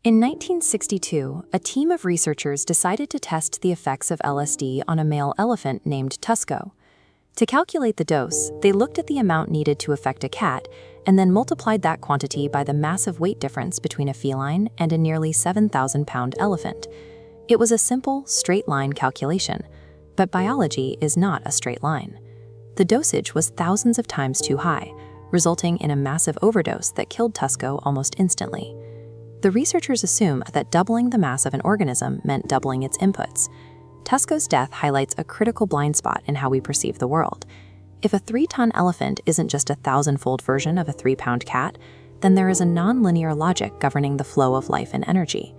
In 1962, a team of researchers decided to test the effects of LSD on a male elephant named Tusko. To calculate the dose, they looked at the amount needed to affect a cat and then multiplied that quantity by the massive weight difference between a feline and a nearly 7,000-pound elephant. It was a simple, straight-line calculation, but biology is not a straight line. The dosage was thousands of times too high, resulting in a massive overdose that killed Tusko almost instantly. The researchers assume that doubling the mass of an organism meant doubling its inputs. Tusko's death highlights a critical blind spot in how we perceive the world. If a 3-ton elephant isn't just a 1,000-fold version of a 3-pound cat, then there is a non-linear logic governing the flow of life and energy.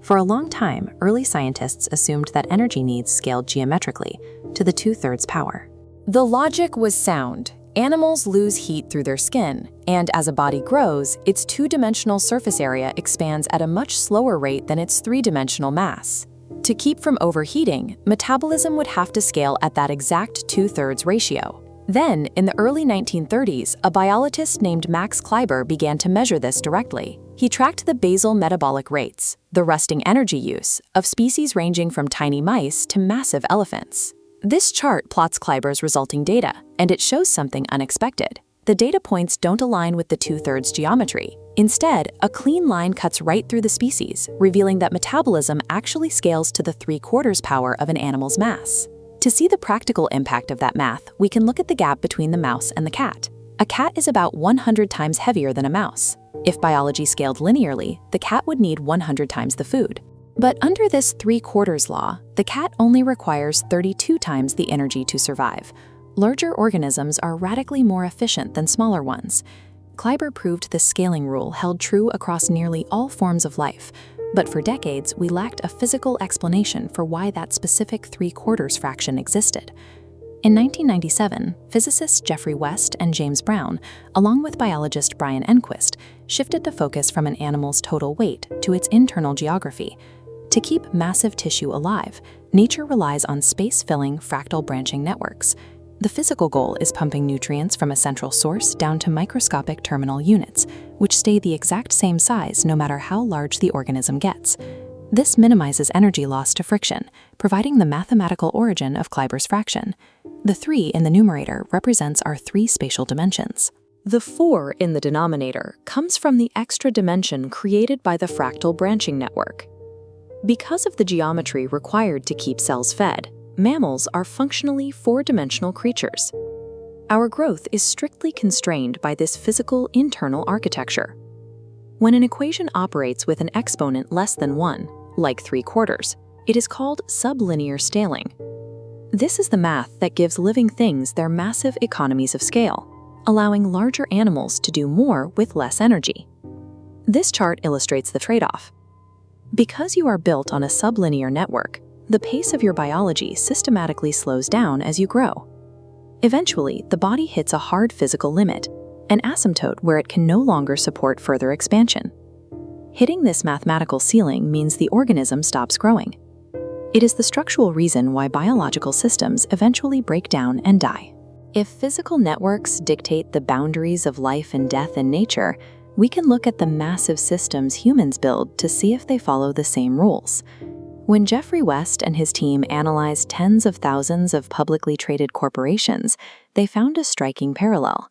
For a long time, early scientists assumed that energy needs scaled geometrically to the 2/3 power. The logic was sound. Animals lose heat through their skin, and as a body grows, its 2-dimensional surface area expands at a much slower rate than its 3-dimensional mass. To keep from overheating, metabolism would have to scale at that exact 2/3 ratio. Then, in the early 1930s, a biologist named Max Kleiber began to measure this directly. He tracked the basal metabolic rates, the resting energy use, of species ranging from tiny mice to massive elephants. This chart plots Kleiber's resulting data, and it shows something unexpected. The data points don't align with the 2/3 geometry. Instead, a clean line cuts right through the species, revealing that metabolism actually scales to the 3/4 power of an animal's mass. To see the practical impact of that math, we can look at the gap between the mouse and the cat. A cat is about 100 times heavier than a mouse. If biology scaled linearly, the cat would need 100 times the food. But under this 3/4 law, the cat only requires 32 times the energy to survive. Larger organisms are radically more efficient than smaller ones. Kleiber proved this scaling rule held true across nearly all forms of life, but for decades we lacked a physical explanation for why that specific 3/4 fraction existed. In 1997, physicists Geoffrey West and James Brown, along with biologist Brian Enquist, shifted the focus from an animal's total weight to its internal geography. To keep massive tissue alive, nature relies on space-filling fractal branching networks. The physical goal is pumping nutrients from a central source down to microscopic terminal units, which stay the exact same size no matter how large the organism gets. This minimizes energy loss to friction, providing the mathematical origin of Kleiber's fraction. The 3 in the numerator represents our 3 spatial dimensions. The 4 in the denominator comes from the extra dimension created by the fractal branching network. Because of the geometry required to keep cells fed, mammals are functionally 4-dimensional creatures. Our growth is strictly constrained by this physical internal architecture. When an equation operates with an exponent less than 1, like 3/4, it is called sublinear scaling. This is the math that gives living things their massive economies of scale, allowing larger animals to do more with less energy. This chart illustrates the trade-off. Because you are built on a sublinear network, the pace of your biology systematically slows down as you grow. Eventually, the body hits a hard physical limit, an asymptote where it can no longer support further expansion. Hitting this mathematical ceiling means the organism stops growing. It is the structural reason why biological systems eventually break down and die. If physical networks dictate the boundaries of life and death in nature, we can look at the massive systems humans build to see if they follow the same rules. When Geoffrey West and his team analyzed tens of thousands of publicly traded corporations, they found a striking parallel.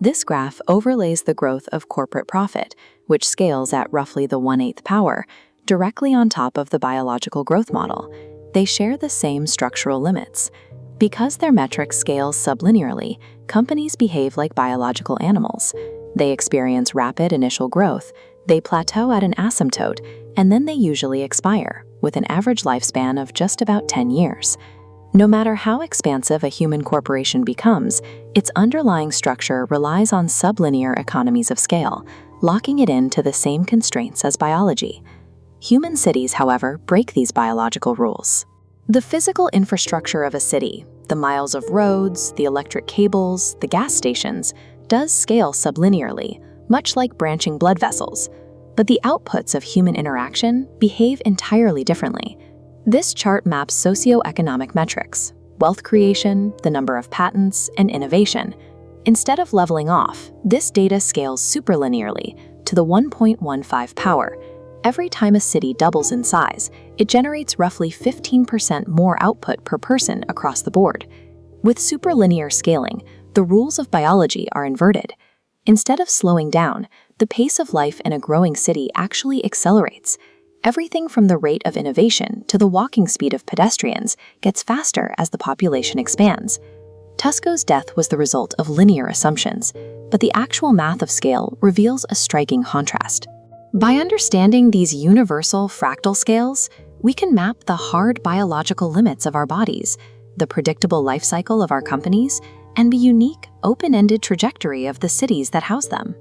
This graph overlays the growth of corporate profit, which scales at roughly the 1/8 power, directly on top of the biological growth model. They share the same structural limits. Because their metrics scale sublinearly, companies behave like biological animals. They experience rapid initial growth, they plateau at an asymptote, and then they usually expire, with an average lifespan of just about 10 years. No matter how expansive a human corporation becomes, its underlying structure relies on sublinear economies of scale, locking it into the same constraints as biology. Human cities, however, break these biological rules. The physical infrastructure of a city, the miles of roads, the electric cables, the gas stations, does scale sublinearly, much like branching blood vessels. But the outputs of human interaction behave entirely differently. This chart maps socioeconomic metrics, wealth creation, the number of patents, and innovation. Instead of leveling off, this data scales superlinearly to the 1.15 power. Every time a city doubles in size, it generates roughly 15% more output per person across the board. With superlinear scaling, the rules of biology are inverted. Instead of slowing down, the pace of life in a growing city actually accelerates. Everything from the rate of innovation to the walking speed of pedestrians gets faster as the population expands. Tusko's death was the result of linear assumptions, but the actual math of scale reveals a striking contrast. By understanding these universal fractal scales, we can map the hard biological limits of our bodies, the predictable life cycle of our companies, and the unique, open-ended trajectory of the cities that house them.